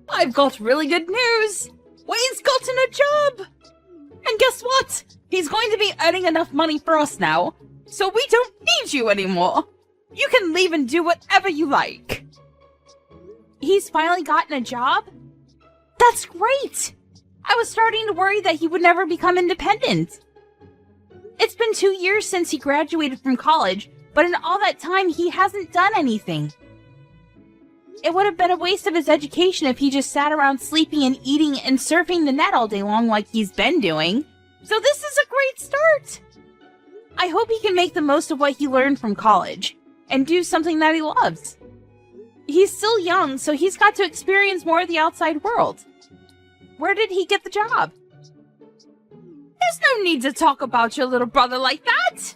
I've got really good news! Wayne's gotten a job! And guess what? He's going to be earning enough money for us now, so we don't need you anymore! You can leave and do whatever you like! He's finally gotten a job? That's great! I was starting to worry that he would never become independent. It's been 2 years since he graduated from college, but in all that time he hasn't done anything. It would have been a waste of his education if he just sat around sleeping and eating and surfing the net all day long like he's been doing. So this is a great start! I hope he can make the most of what he learned from college, and do something that he loves. He's still young, so he's got to experience more of the outside world. Where did he get the job? There's no need to talk about your little brother like that!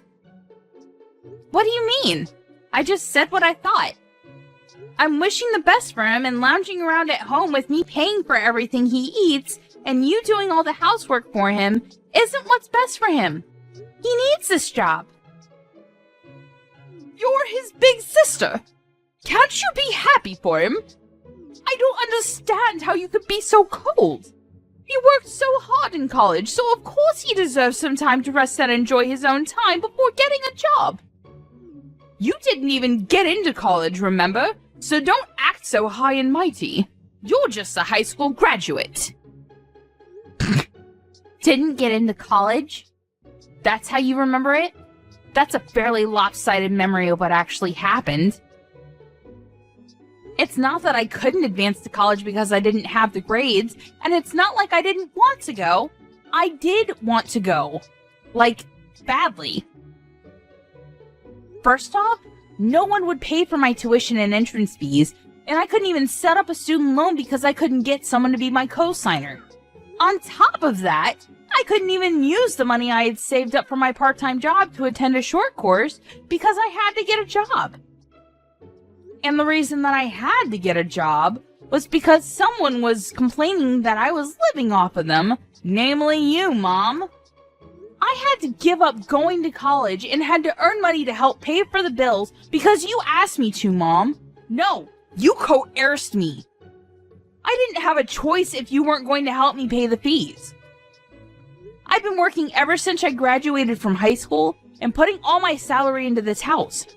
What do you mean? I just said what I thought. I'm wishing the best for him and lounging around at home with me paying for everything he eats and you doing all the housework for him isn't what's best for him. He needs this job. You're his big sister. Can't you be happy for him? I don't understand how you could be so cold. He worked so hard in college, so of course he deserves some time to rest and enjoy his own time before getting a job. You didn't even get into college, remember? So don't act so high and mighty. You're just a high school graduate. Didn't get into college? That's how you remember it? That's a fairly lopsided memory of what actually happened. It's not that I couldn't advance to college because I didn't have the grades, and it's not like I didn't want to go. I did want to go. Like, badly. First off, no one would pay for my tuition and entrance fees, and I couldn't even set up a student loan because I couldn't get someone to be my co-signer. On top of that, I couldn't even use the money I had saved up for my part-time job to attend a short course because I had to get a job. And the reason that I had to get a job was because someone was complaining that I was living off of them, namely you, Mom. I had to give up going to college and had to earn money to help pay for the bills because you asked me to, Mom. No, you coerced me. I didn't have a choice if you weren't going to help me pay the fees. I've been working ever since I graduated from high school and putting all my salary into this house.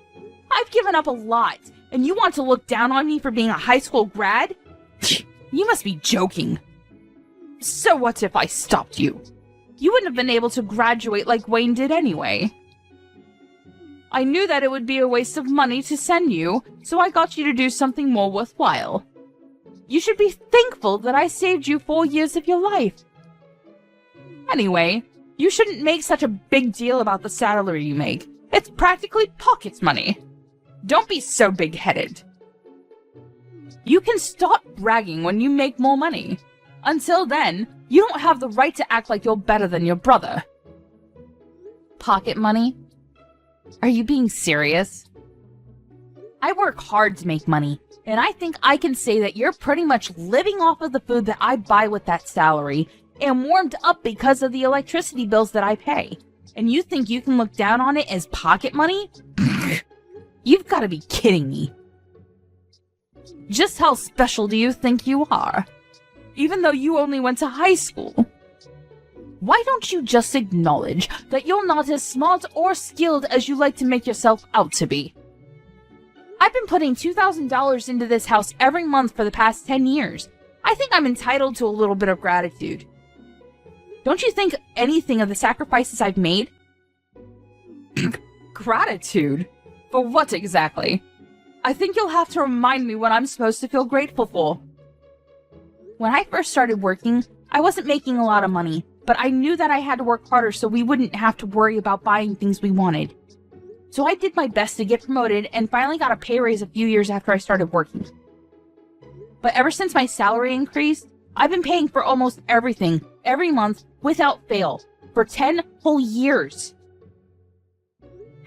I've given up a lot, and you want to look down on me for being a high school grad? You must be joking. So what if I stopped you? You wouldn't have been able to graduate like Wayne did anyway. I knew that it would be a waste of money to send you, so I got you to do something more worthwhile. You should be thankful that I saved you 4 years of your life. Anyway, you shouldn't make such a big deal about the salary you make. It's practically pocket money. Don't be so big-headed. You can stop bragging when you make more money. Until then, you don't have the right to act like you're better than your brother. Pocket money? Are you being serious? I work hard to make money, and I think I can say that you're pretty much living off of the food that I buy with that salary and warmed up because of the electricity bills that I pay. And you think you can look down on it as pocket money? You've got to be kidding me. Just how special do you think you are? Even though you only went to high school. Why don't you just acknowledge that you're not as smart or skilled as you like to make yourself out to be? I've been putting $2,000 into this house every month for the past 10 years. I think I'm entitled to a little bit of gratitude. Don't you think anything of the sacrifices I've made? Gratitude? For what exactly? I think you'll have to remind me what I'm supposed to feel grateful for. When I first started working, I wasn't making a lot of money, but I knew that I had to work harder so we wouldn't have to worry about buying things we wanted. So I did my best to get promoted and finally got a pay raise a few years after I started working. But ever since my salary increased, I've been paying for almost everything, every month, without fail, for 10 whole years.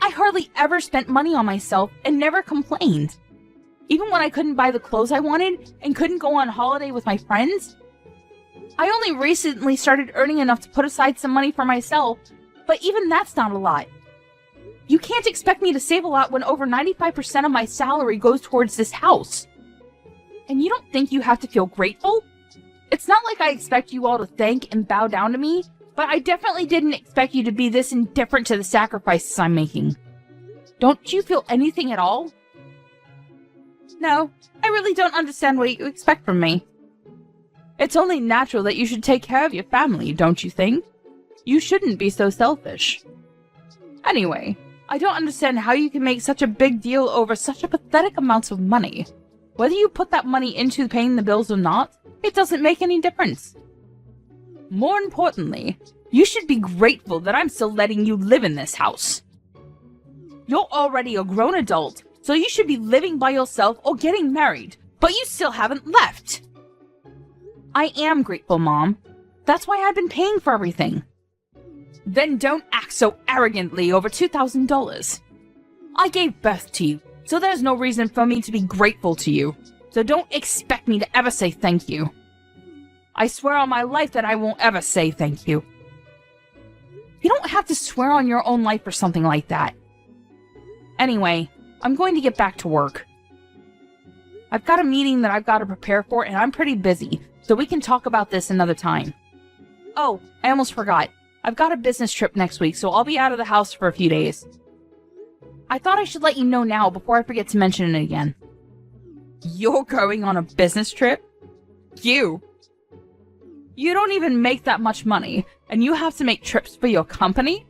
I hardly ever spent money on myself and never complained. Even when I couldn't buy the clothes I wanted and couldn't go on holiday with my friends. I only recently started earning enough to put aside some money for myself, but even that's not a lot. You can't expect me to save a lot when over 95% of my salary goes towards this house. And you don't think you have to feel grateful? It's not like I expect you all to thank and bow down to me, but I definitely didn't expect you to be this indifferent to the sacrifices I'm making. Don't you feel anything at all? No, I really don't understand what you expect from me. It's only natural that you should take care of your family, don't you think? You shouldn't be so selfish. Anyway, I don't understand how you can make such a big deal over such a pathetic amount of money. Whether you put that money into paying the bills or not, it doesn't make any difference. More importantly, you should be grateful that I'm still letting you live in this house. You're already a grown adult, so you should be living by yourself or getting married, but you still haven't left. I am grateful, Mom. That's why I've been paying for everything. Then don't act so arrogantly over $2,000. I gave birth to you, so there's no reason for me to be grateful to you. So don't expect me to ever say thank you. I swear on my life that I won't ever say thank you. You don't have to swear on your own life or something like that. Anyway, I'm going to get back to work. I've got a meeting that I've got to prepare for, and I'm pretty busy, so we can talk about this another time. Oh, I almost forgot. I've got a business trip next week, so I'll be out of the house for a few days. I thought I should let you know now before I forget to mention it again. You're going on a business trip? You don't even make that much money, and you have to make trips for your company?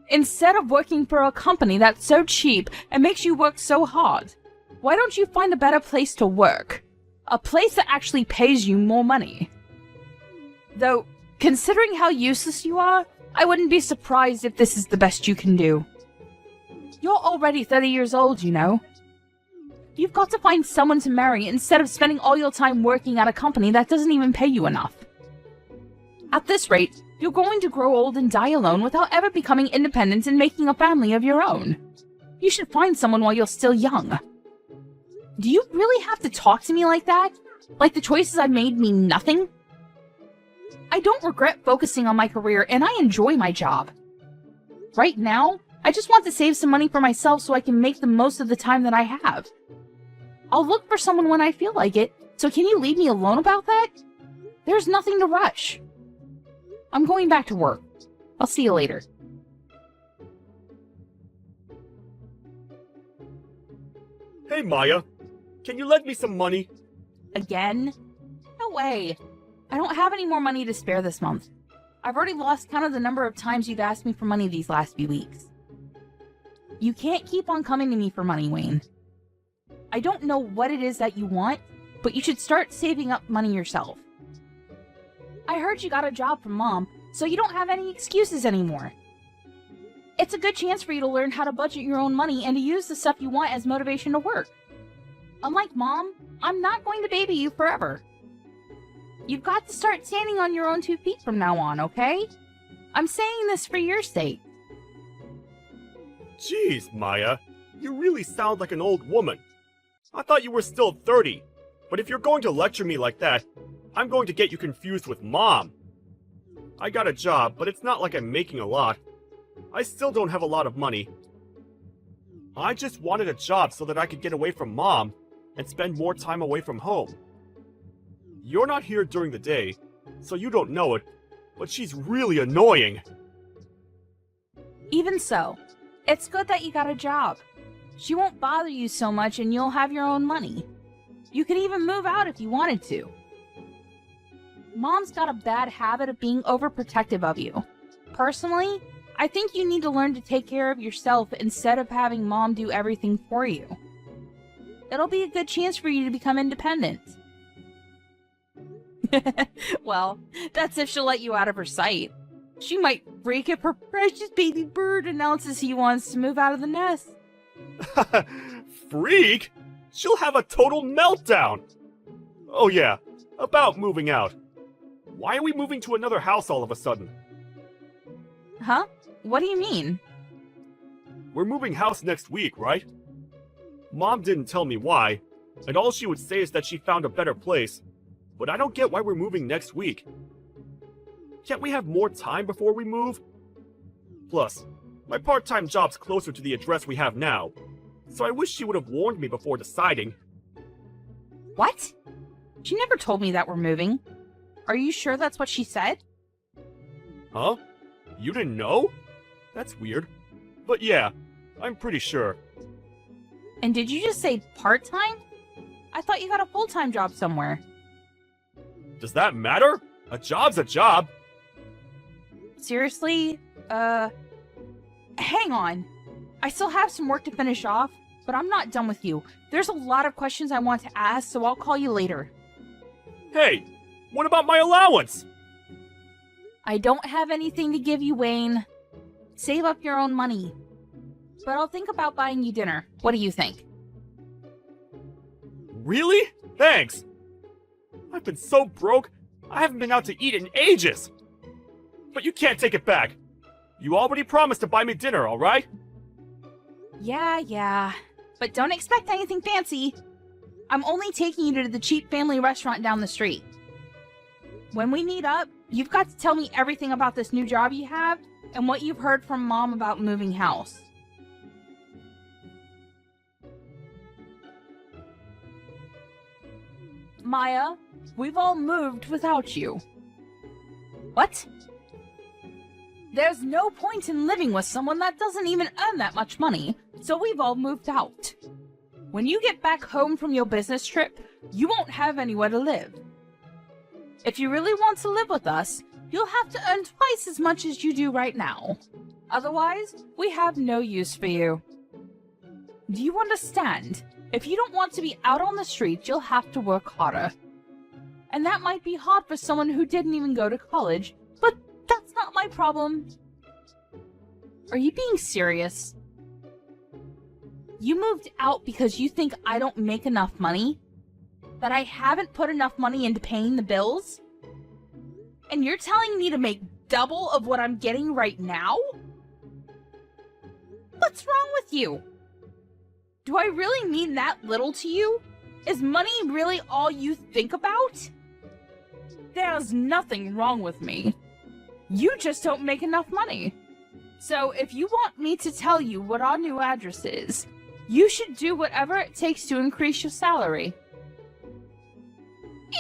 Instead of working for a company that's so cheap and makes you work so hard, why don't you find a better place to work? A place that actually pays you more money. Though, considering how useless you are, I wouldn't be surprised if this is the best you can do. You're already 30 years old, you know. You've got to find someone to marry instead of spending all your time working at a company that doesn't even pay you enough. At this rate, you're going to grow old and die alone without ever becoming independent and making a family of your own. You should find someone while you're still young. Do you really have to talk to me like that? Like the choices I made mean nothing? I don't regret focusing on my career, and I enjoy my job. Right now, I just want to save some money for myself so I can make the most of the time that I have. I'll look for someone when I feel like it, so can you leave me alone about that? There's nothing to rush. I'm going back to work. I'll see you later. Hey, Maya. Can you lend me some money? Again? No way. I don't have any more money to spare this month. I've already lost count of the number of times you've asked me for money these last few weeks. You can't keep on coming to me for money, Wayne. I don't know what it is that you want, but you should start saving up money yourself. I heard you got a job from Mom, so you don't have any excuses anymore. It's a good chance for you to learn how to budget your own money and to use the stuff you want as motivation to work. Unlike Mom, I'm not going to baby you forever. You've got to start standing on your own 2 feet from now on, okay? I'm saying this for your sake. Jeez, Maya. You really sound like an old woman. I thought you were still 30. But if you're going to lecture me like that, I'm going to get you confused with Mom. I got a job, but it's not like I'm making a lot. I still don't have a lot of money. I just wanted a job so that I could get away from Mom and spend more time away from home. You're not here during the day, so you don't know it, but she's really annoying. Even so, it's good that you got a job. She won't bother you so much and you'll have your own money. You could even move out if you wanted to. Mom's got a bad habit of being overprotective of you. Personally, I think you need to learn to take care of yourself instead of having Mom do everything for you. It'll be a good chance for you to become independent. Well, that's if she'll let you out of her sight. She might freak if her precious baby bird announces he wants to move out of the nest. Freak? She'll have a total meltdown! Oh yeah, about moving out. Why are we moving to another house all of a sudden? Huh? What do you mean? We're moving house next week, right? Mom didn't tell me why, and all she would say is that she found a better place. But I don't get why we're moving next week. Can't we have more time before we move? Plus, my part-time job's closer to the address we have now, so I wish she would have warned me before deciding. What? She never told me that we're moving. Are you sure that's what she said? Huh? You didn't know? That's weird. But yeah, I'm pretty sure. And did you just say part-time? I thought you got a full-time job somewhere. Does that matter? A job's a job. Seriously? Hang on. I still have some work to finish off, but I'm not done with you. There's a lot of questions I want to ask, so I'll call you later. Hey, what about my allowance? I don't have anything to give you, Wayne. Save up your own money. But I'll think about buying you dinner. What do you think? Really? Thanks. I've been so broke, I haven't been out to eat in ages. But you can't take it back. You already promised to buy me dinner, alright? Yeah. But don't expect anything fancy. I'm only taking you to the cheap family restaurant down the street. When we meet up, you've got to tell me everything about this new job you have and what you've heard from Mom about moving house. Maya, we've all moved without you. What? There's no point in living with someone that doesn't even earn that much money, so we've all moved out. When you get back home from your business trip, you won't have anywhere to live. If you really want to live with us, you'll have to earn twice as much as you do right now. Otherwise, we have no use for you. Do you understand? If you don't want to be out on the streets, you'll have to work harder. And that might be hard for someone who didn't even go to college, but that's not my problem. Are you being serious? You moved out because you think I don't make enough money? That I haven't put enough money into paying the bills? And you're telling me to make double of what I'm getting right now? What's wrong with you? Do I really mean that little to you? Is money really all you think about? There's nothing wrong with me. You just don't make enough money. So if you want me to tell you what our new address is, you should do whatever it takes to increase your salary.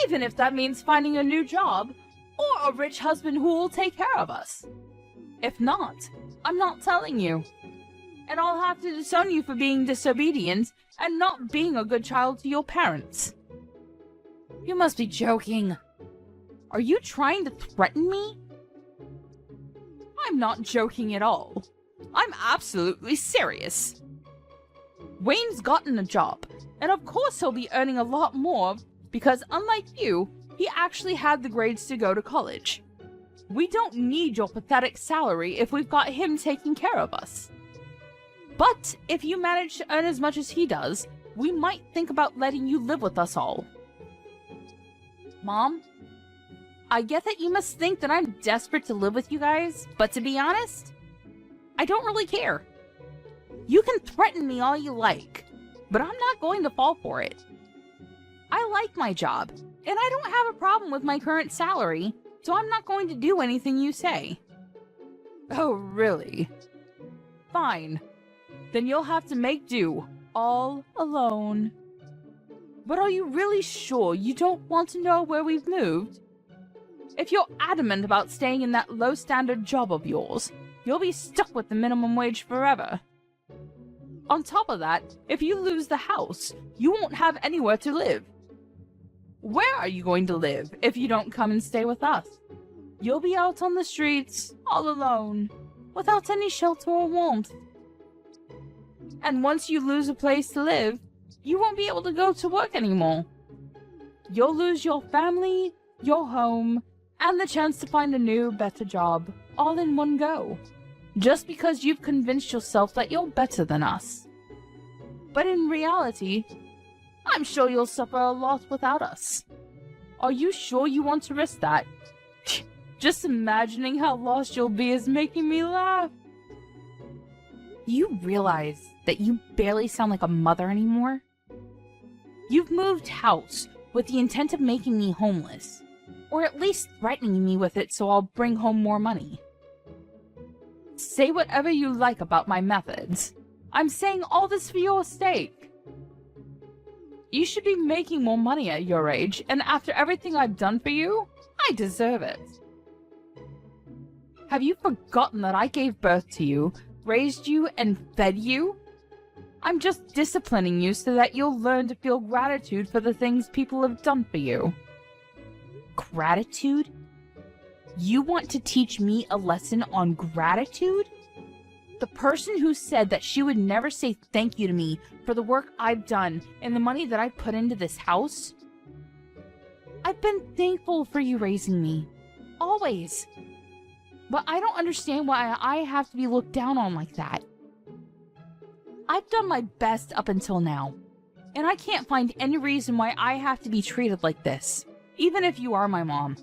Even if that means finding a new job, or a rich husband who will take care of us. If not, I'm not telling you. And I'll have to disown you for being disobedient and not being a good child to your parents. You must be joking. Are you trying to threaten me? I'm not joking at all. I'm absolutely serious. Wayne's gotten a job, and of course he'll be earning a lot more because unlike you, he actually had the grades to go to college. We don't need your pathetic salary if we've got him taking care of us. But if you manage to earn as much as he does, we might think about letting you live with us all. Mom, I get that you must think that I'm desperate to live with you guys, but to be honest, I don't really care. You can threaten me all you like, but I'm not going to fall for it. I like my job, and I don't have a problem with my current salary, so I'm not going to do anything you say. Oh, really? Fine. Then you'll have to make do, all alone. But are you really sure you don't want to know where we've moved? If you're adamant about staying in that low-standard job of yours, you'll be stuck with the minimum wage forever. On top of that, if you lose the house, you won't have anywhere to live. Where are you going to live if you don't come and stay with us? You'll be out on the streets, all alone, without any shelter or warmth. And once you lose a place to live, you won't be able to go to work anymore. You'll lose your family, your home, and the chance to find a new, better job, all in one go. Just because you've convinced yourself that you're better than us. But in reality, I'm sure you'll suffer a lot without us. Are you sure you want to risk that? Just imagining how lost you'll be is making me laugh. You realize that you barely sound like a mother anymore? You've moved house with the intent of making me homeless, or at least threatening me with it so I'll bring home more money. Say whatever you like about my methods. I'm saying all this for your sake. You should be making more money at your age, and after everything I've done for you, I deserve it. Have you forgotten that I gave birth to you, raised you, and fed you? I'm just disciplining you so that you'll learn to feel gratitude for the things people have done for you. Gratitude? You want to teach me a lesson on gratitude? The person who said that she would never say thank you to me for the work I've done and the money that I put into this house? I've been thankful for you raising me. Always. But I don't understand why I have to be looked down on like that. I've done my best up until now, and I can't find any reason why I have to be treated like this, even if you are my mom.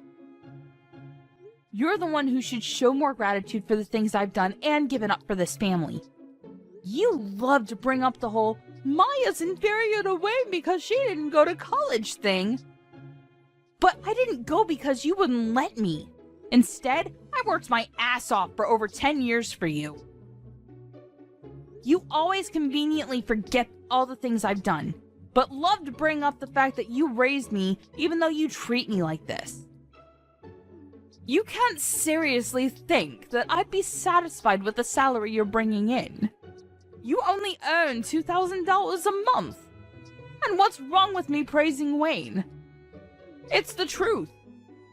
You're the one who should show more gratitude for the things I've done and given up for this family. You love to bring up the whole Maya's inferior to Wayne because she didn't go to college thing. But I didn't go because you wouldn't let me. Instead, I worked my ass off for over 10 years for you. You always conveniently forget all the things I've done, but love to bring up the fact that you raised me even though you treat me like this. You can't seriously think that I'd be satisfied with the salary you're bringing in. You only earn $2,000 a month. And what's wrong with me praising Wayne? It's the truth.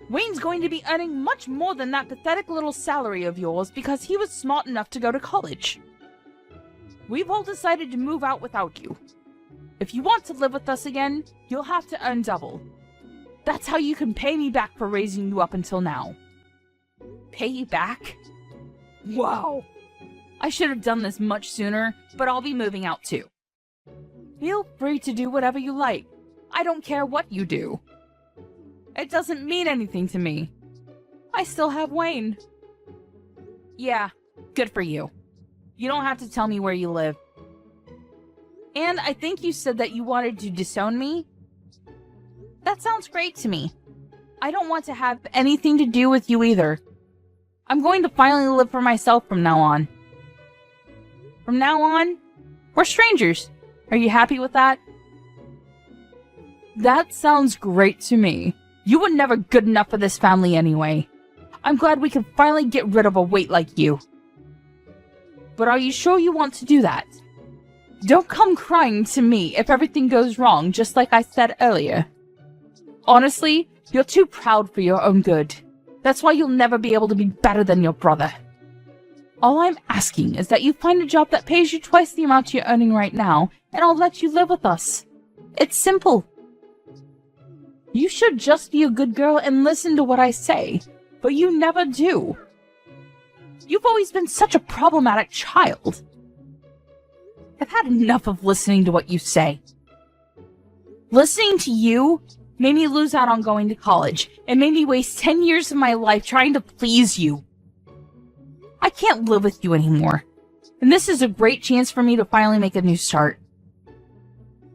Wayne's going to be earning much more than that pathetic little salary of yours because he was smart enough to go to college. We've all decided to move out without you. If you want to live with us again, you'll have to earn double. That's how you can pay me back for raising you up until now. Pay you back? Wow. I should have done this much sooner, but I'll be moving out too. Feel free to do whatever you like. I don't care what you do. It doesn't mean anything to me. I still have Wayne. Yeah, good for you. You don't have to tell me where you live. And I think you said that you wanted to disown me? That sounds great to me. I don't want to have anything to do with you either. I'm going to finally live for myself from now on. From now on, we're strangers. Are you happy with that? That sounds great to me. You were never good enough for this family anyway. I'm glad we can finally get rid of a weight like you. But are you sure you want to do that? Don't come crying to me if everything goes wrong, just like I said earlier. Honestly, you're too proud for your own good. That's why you'll never be able to be better than your brother. All I'm asking is that you find a job that pays you twice the amount you're earning right now, and I'll let you live with us. It's simple. You should just be a good girl and listen to what I say, but you never do. You've always been such a problematic child. I've had enough of listening to what you say. Listening to you made me lose out on going to college and made me waste 10 years of my life trying to please you. I can't live with you anymore, and this is a great chance for me to finally make a new start.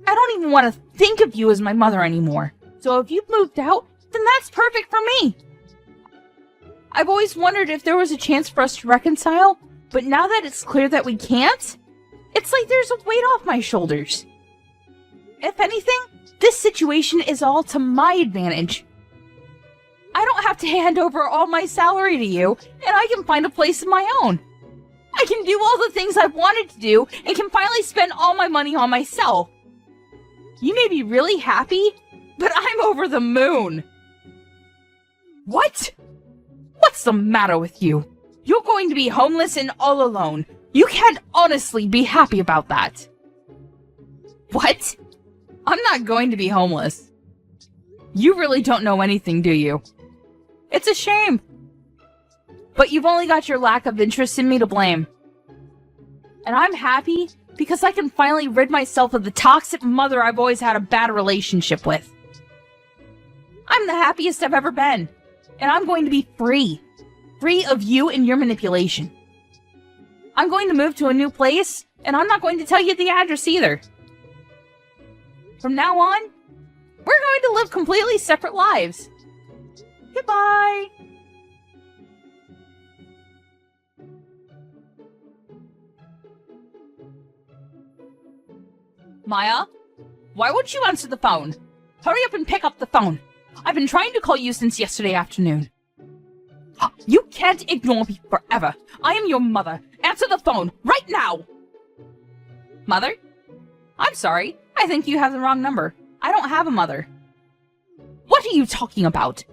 I don't even want to think of you as my mother anymore, so if you've moved out, then that's perfect for me. I've always wondered if there was a chance for us to reconcile, but now that it's clear that we can't, it's like there's a weight off my shoulders. If anything, this situation is all to my advantage. I don't have to hand over all my salary to you, and I can find a place of my own. I can do all the things I've wanted to do, and can finally spend all my money on myself. You may be really happy, but I'm over the moon. What? What's the matter with you? You're going to be homeless and all alone. You can't honestly be happy about that. What? I'm not going to be homeless. You really don't know anything, do you? It's a shame. But you've only got your lack of interest in me to blame. And I'm happy because I can finally rid myself of the toxic mother I've always had a bad relationship with. I'm the happiest I've ever been. And I'm going to be free. Free of you and your manipulation. I'm going to move to a new place, and I'm not going to tell you the address either. From now on, we're going to live completely separate lives. Goodbye! Maya? Why won't you answer the phone? Hurry up and pick up the phone. I've been trying to call you since yesterday afternoon. You can't ignore me forever. I am your mother. Answer the phone right now. Mother? I'm sorry. I think you have the wrong number. I don't have a mother. What are you talking about?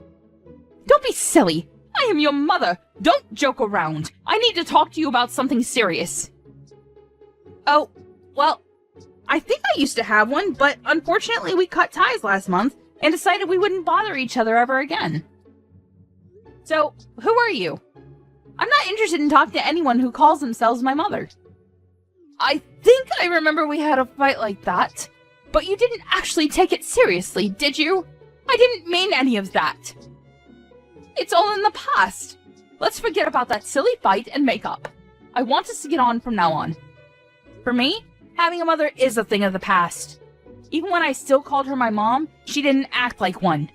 Don't be silly. I am your mother. Don't joke around. I need to talk to you about something serious. Oh, well, I think I used to have one, but unfortunately we cut ties last month and decided we wouldn't bother each other ever again. So, who are you? I'm not interested in talking to anyone who calls themselves my mother. I think I remember we had a fight like that, but you didn't actually take it seriously, did you? I didn't mean any of that. It's all in the past. Let's forget about that silly fight and make up. I want us to get on from now on. For me, having a mother is a thing of the past. Even when I still called her my mom, she didn't act like one.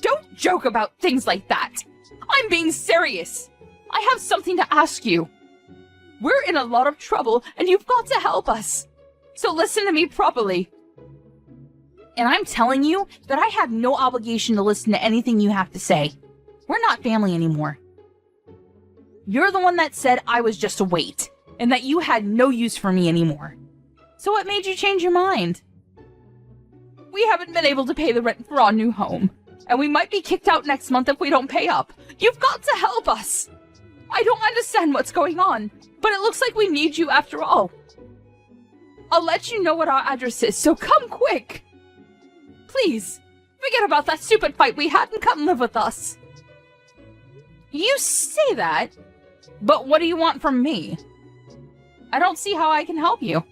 Don't joke about things like that. I'm being serious. I have something to ask you. We're in a lot of trouble, and you've got to help us. So listen to me properly. And I'm telling you that I have no obligation to listen to anything you have to say. We're not family anymore. You're the one that said I was just a weight, and that you had no use for me anymore. So what made you change your mind? We haven't been able to pay the rent for our new home, and we might be kicked out next month if we don't pay up. You've got to help us! I don't understand what's going on, but it looks like we need you after all. I'll let you know what our address is, so come quick! Please, forget about that stupid fight we had and come live with us. You say that, but what do you want from me? I don't see how I can help you.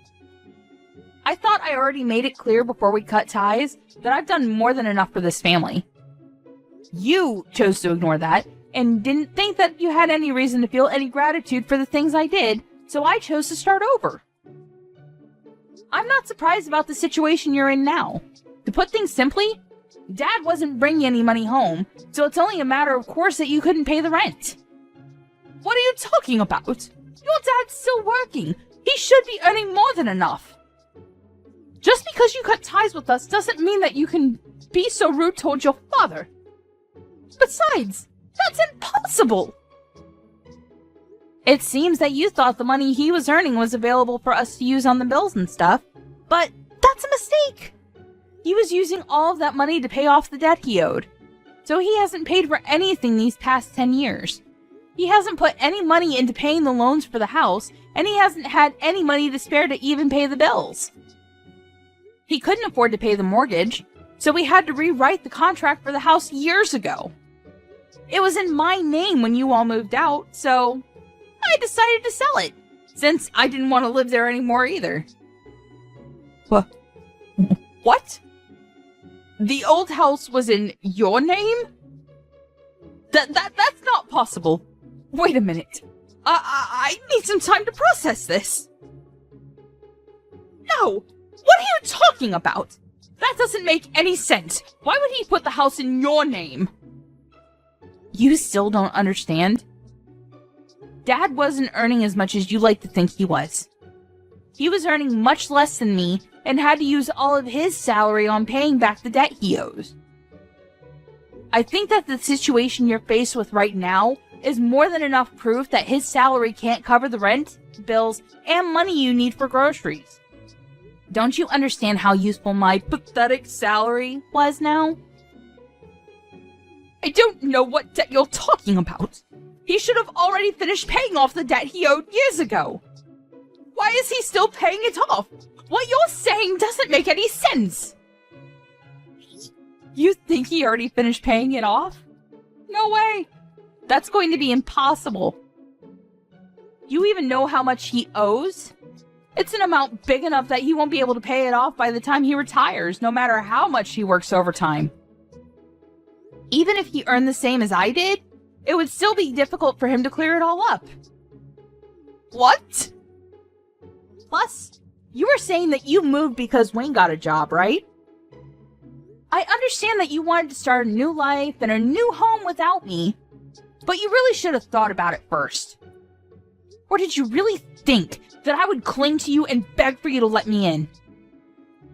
I thought I already made it clear before we cut ties that I've done more than enough for this family. You chose to ignore that and didn't think that you had any reason to feel any gratitude for the things I did, so I chose to start over. I'm not surprised about the situation you're in now. To put things simply, Dad wasn't bringing any money home, so it's only a matter of course that you couldn't pay the rent. What are you talking about? Your dad's still working. He should be earning more than enough. Just because you cut ties with us doesn't mean that you can be so rude towards your father. Besides, that's impossible. It seems that you thought the money he was earning was available for us to use on the bills and stuff, but that's a mistake. He was using all of that money to pay off the debt he owed, so he hasn't paid for anything these past 10 years. He hasn't put any money into paying the loans for the house, and he hasn't had any money to spare to even pay the bills. He couldn't afford to pay the mortgage, so we had to rewrite the contract for the house years ago. It was in my name when you all moved out, so I decided to sell it, since I didn't want to live there anymore either. What? The old house was in your name? That's not possible. Wait a minute. I need some time to process this. No! What are you talking about? That doesn't make any sense. Why would he put the house in your name? You still don't understand? Dad wasn't earning as much as you like to think he was. He was earning much less than me and had to use all of his salary on paying back the debt he owes. I think that the situation you're faced with right now is more than enough proof that his salary can't cover the rent, bills, and money you need for groceries. Don't you understand how useful my pathetic salary was now? I don't know what debt you're talking about. He should have already finished paying off the debt he owed years ago. Why is he still paying it off? What you're saying doesn't make any sense. You think he already finished paying it off? No way. That's going to be impossible. You even know how much he owes? It's an amount big enough that he won't be able to pay it off by the time he retires, no matter how much he works overtime. Even if he earned the same as I did, it would still be difficult for him to clear it all up. What? Plus, you were saying that you moved because Wayne got a job, right? I understand that you wanted to start a new life and a new home without me, but you really should have thought about it first. Or did you really think that I would cling to you and beg for you to let me in?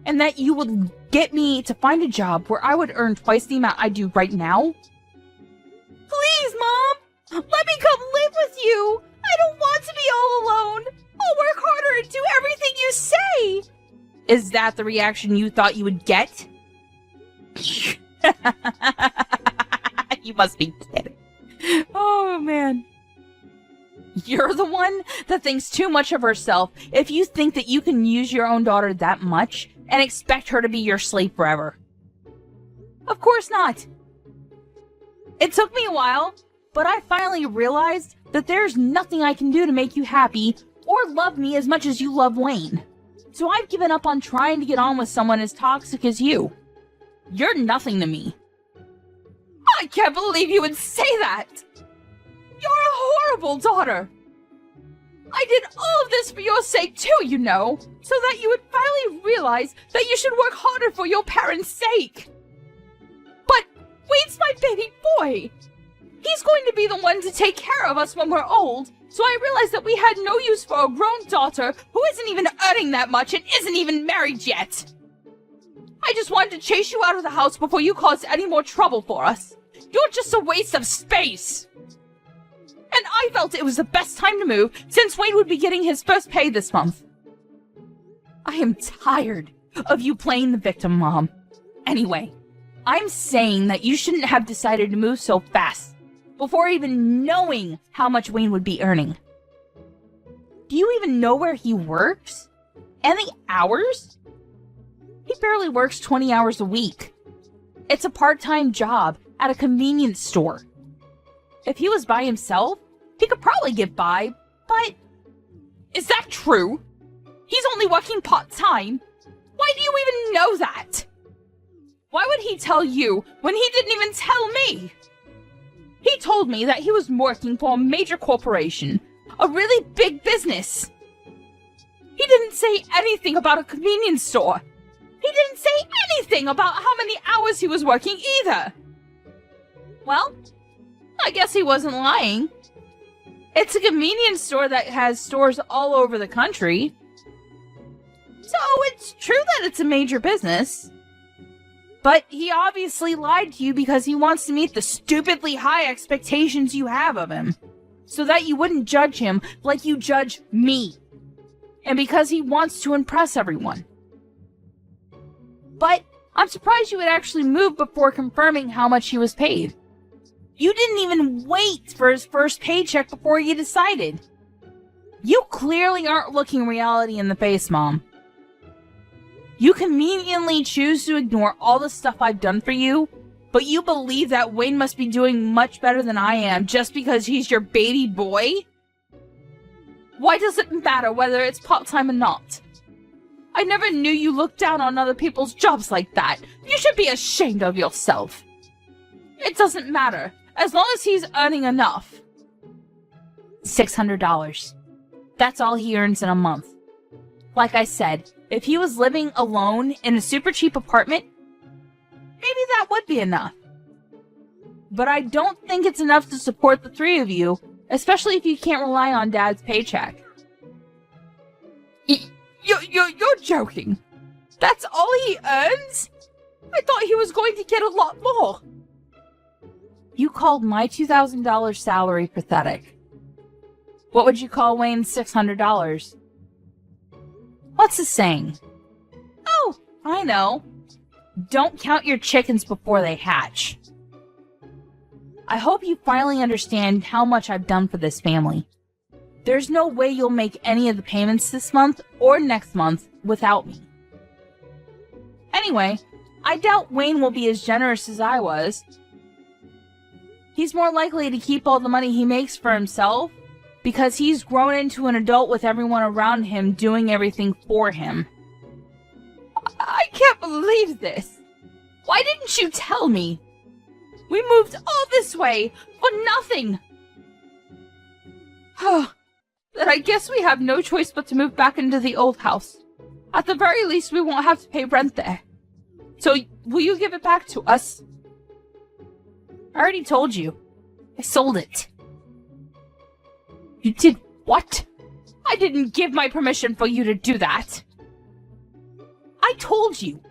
and that you would get me to find a job where I would earn twice the amount I do right now? Please, Mom! Let me come live with you! I don't want to be all alone! I'll work harder and do everything you say! Is that the reaction you thought you would get? You must be kidding. Oh, man. You're the one that thinks too much of herself if you think that you can use your own daughter that much and expect her to be your slave forever. Of course not. It took me a while, but I finally realized that there's nothing I can do to make you happy or love me as much as you love Wayne. So I've given up on trying to get on with someone as toxic as you. You're nothing to me. I can't believe you would say that! You're a horrible daughter! I did all of this for your sake too, you know, so that you would finally realize that you should work harder for your parents' sake. But Wayne's my baby boy! He's going to be the one to take care of us when we're old, so I realized that we had no use for a grown daughter who isn't even earning that much and isn't even married yet. I just wanted to chase you out of the house before you caused any more trouble for us. You're just a waste of space! And I felt it was the best time to move since Wayne would be getting his first pay this month. I am tired of you playing the victim, Mom. Anyway, I'm saying that you shouldn't have decided to move so fast before even knowing how much Wayne would be earning. Do you even know where he works? And the hours? He barely works 20 hours a week. It's a part-time job at a convenience store. If he was by himself, he could probably get by, but... Is that true? He's only working part-time. Why do you even know that? Why would he tell you when he didn't even tell me? He told me that he was working for a major corporation, a really big business. He didn't say anything about a convenience store. He didn't say anything about how many hours he was working either. Well, I guess he wasn't lying. It's a convenience store that has stores all over the country. So it's true that it's a major business. But he obviously lied to you because he wants to meet the stupidly high expectations you have of him. So that you wouldn't judge him like you judge me. And because he wants to impress everyone. But I'm surprised you would actually move before confirming how much he was paid. You didn't even wait for his first paycheck before you decided. You clearly aren't looking reality in the face, Mom. You conveniently choose to ignore all the stuff I've done for you, but you believe that Wayne must be doing much better than I am just because he's your baby boy? Why does it matter whether it's part-time or not? I never knew you looked down on other people's jobs like that. You should be ashamed of yourself. It doesn't matter, as long as he's earning enough. $600. That's all he earns in a month. Like I said, if he was living alone in a super cheap apartment, maybe that would be enough. But I don't think it's enough to support the three of you, especially if you can't rely on Dad's paycheck. You're joking. That's all he earns? I thought he was going to get a lot more. You called my $2,000 salary pathetic. What would you call Wayne's $600? What's the saying? Oh, I know. Don't count your chickens before they hatch. I hope you finally understand how much I've done for this family. There's no way you'll make any of the payments this month or next month without me. Anyway, I doubt Wayne will be as generous as I was. He's more likely to keep all the money he makes for himself because he's grown into an adult with everyone around him doing everything for him. I can't believe this. Why didn't you tell me? We moved all this way for nothing. Then I guess we have no choice but to move back into the old house. At the very least, we won't have to pay rent there. So, will you give it back to us? I already told you. I sold it. You did what? I didn't give my permission for you to do that. I told you,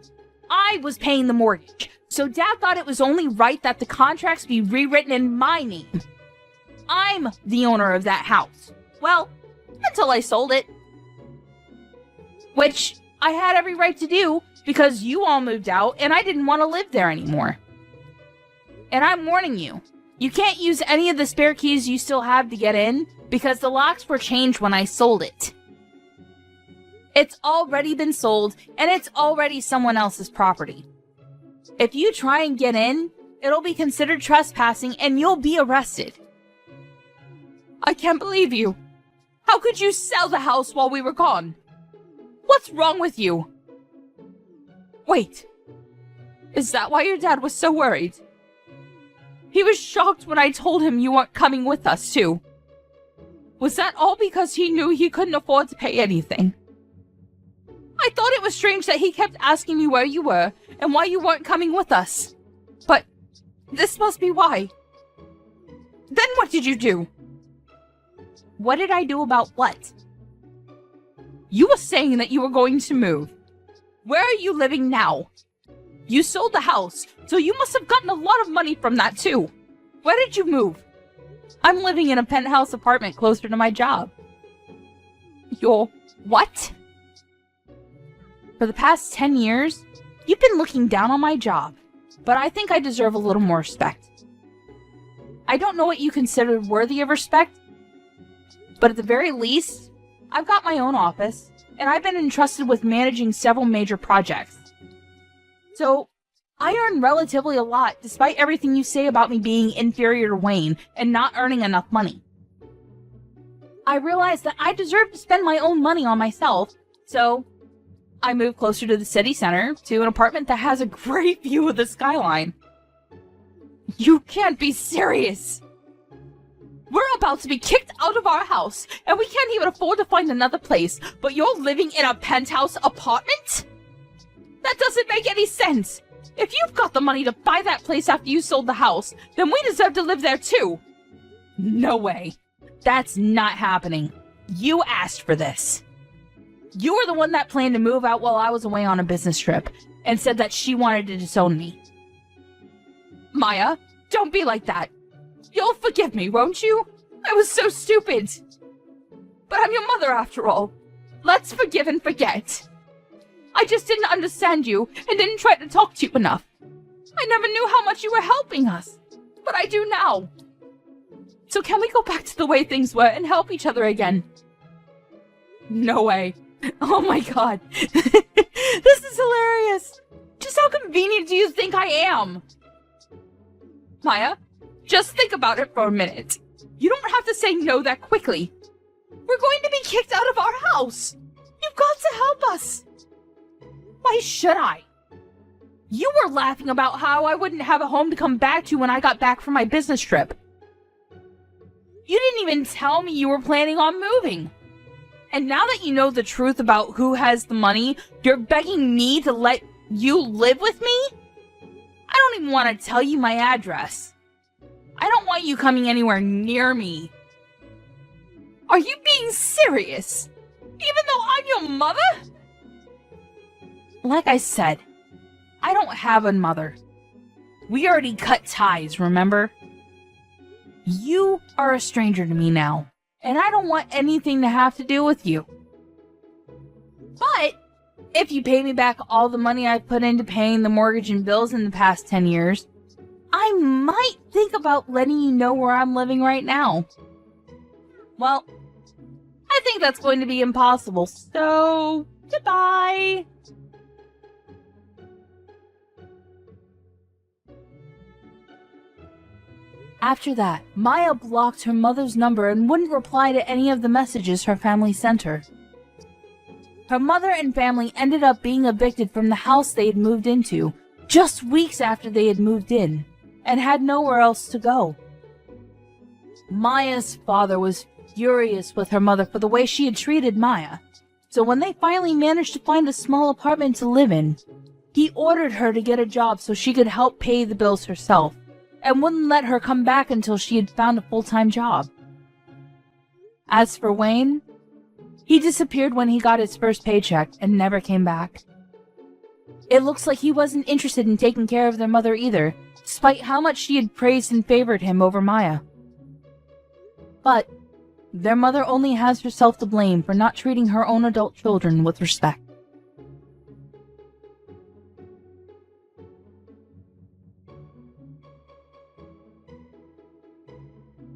I was paying the mortgage, so Dad thought it was only right that the contracts be rewritten in my name. I'm the owner of that house. Well, until I sold it. Which I had every right to do because you all moved out and I didn't want to live there anymore. And I'm warning you, you can't use any of the spare keys you still have to get in because the locks were changed when I sold it. It's already been sold and it's already someone else's property. If you try and get in, it'll be considered trespassing and you'll be arrested. I can't believe you. How could you sell the house while we were gone? What's wrong with you? Wait, is that why your dad was so worried? He was shocked when I told him you weren't coming with us, too. Was that all because he knew he couldn't afford to pay anything? I thought it was strange that he kept asking me where you were and why you weren't coming with us. But this must be why. Then what did you do? What did I do about what? You were saying that you were going to move. Where are you living now? You sold the house, so you must have gotten a lot of money from that too. Where did you move? I'm living in a penthouse apartment closer to my job. Your what? For the past 10 years, you've been looking down on my job, but I think I deserve a little more respect. I don't know what you consider worthy of respect, but at the very least, I've got my own office, and I've been entrusted with managing several major projects. So, I earn relatively a lot despite everything you say about me being inferior to Wayne and not earning enough money. I realize that I deserve to spend my own money on myself, so I moved closer to the city center to an apartment that has a great view of the skyline. You can't be serious! We're about to be kicked out of our house, and we can't even afford to find another place, but you're living in a penthouse apartment? That doesn't make any sense! If you've got the money to buy that place after you sold the house, then we deserve to live there too! No way. That's not happening. You asked for this. You were the one that planned to move out while I was away on a business trip, and said that she wanted to disown me. Maya, don't be like that. You'll forgive me, won't you? I was so stupid. But I'm your mother after all. Let's forgive and forget. I just didn't understand you and didn't try to talk to you enough. I never knew how much you were helping us, but I do now. So can we go back to the way things were and help each other again? No way. Oh my god. This is hilarious. Just how convenient do you think I am? Maya, just think about it for a minute. You don't have to say no that quickly. We're going to be kicked out of our house. You've got to help us. Why should I? You were laughing about how I wouldn't have a home to come back to when I got back from my business trip. You didn't even tell me you were planning on moving. And now that you know the truth about who has the money, you're begging me to let you live with me? I don't even want to tell you my address. I don't want you coming anywhere near me. Are you being serious? Even though I'm your mother? Like I said, I don't have a mother. We already cut ties, remember? You are a stranger to me now, and I don't want anything to have to do with you. But if you pay me back all the money I've put into paying the mortgage and bills in the past 10 years, I might think about letting you know where I'm living right now. Well, I think that's going to be impossible, so goodbye. After that, Maya blocked her mother's number and wouldn't reply to any of the messages her family sent her. Her mother and family ended up being evicted from the house they had moved into just weeks after they had moved in, and had nowhere else to go. Maya's father was furious with her mother for the way she had treated Maya, so when they finally managed to find a small apartment to live in, he ordered her to get a job so she could help pay the bills herself, and wouldn't let her come back until she had found a full-time job. As for Wayne, he disappeared when he got his first paycheck and never came back. It looks like he wasn't interested in taking care of their mother either, despite how much she had praised and favored him over Maya. But their mother only has herself to blame for not treating her own adult children with respect.